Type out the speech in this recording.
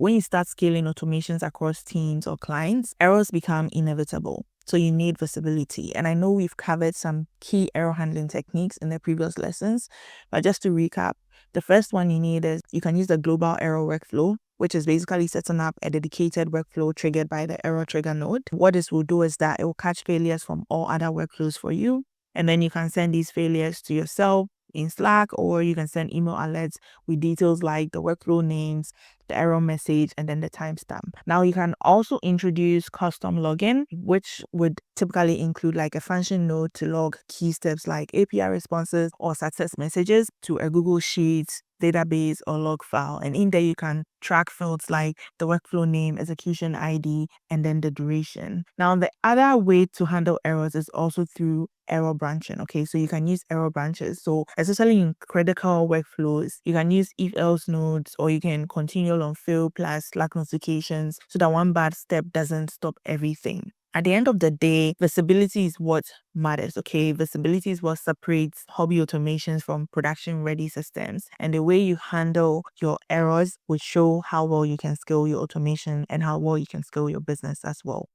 when you start scaling automations across teams or clients, errors become inevitable. So you need visibility. And I know we've covered some key error handling techniques in the previous lessons, but just to recap, the first one you need is you can use the global error workflow, which is basically setting up a dedicated workflow triggered by the error trigger node. What this will do is that it will catch failures from all other workflows for you. And then you can send these failures to yourself in Slack, or you can send email alerts with details like the workflow names, the error message, and then the timestamp. Now you can also introduce custom login, which would typically include like a function node to log key steps like API responses or success messages to a Google Sheets, database, or log file. And in there you can track fields like the workflow name, execution ID, and then the duration. Now the other way to handle errors is also through error branching. Okay, so you can use error branches. So especially in critical workflows, you can use if else nodes, or you can continue on fail plus Slack notifications so that one bad step doesn't stop everything. At the end of the day, visibility is what matters, okay? Visibility is what separates hobby automations from production-ready systems. And the way you handle your errors will show how well you can scale your automation and how well you can scale your business as well.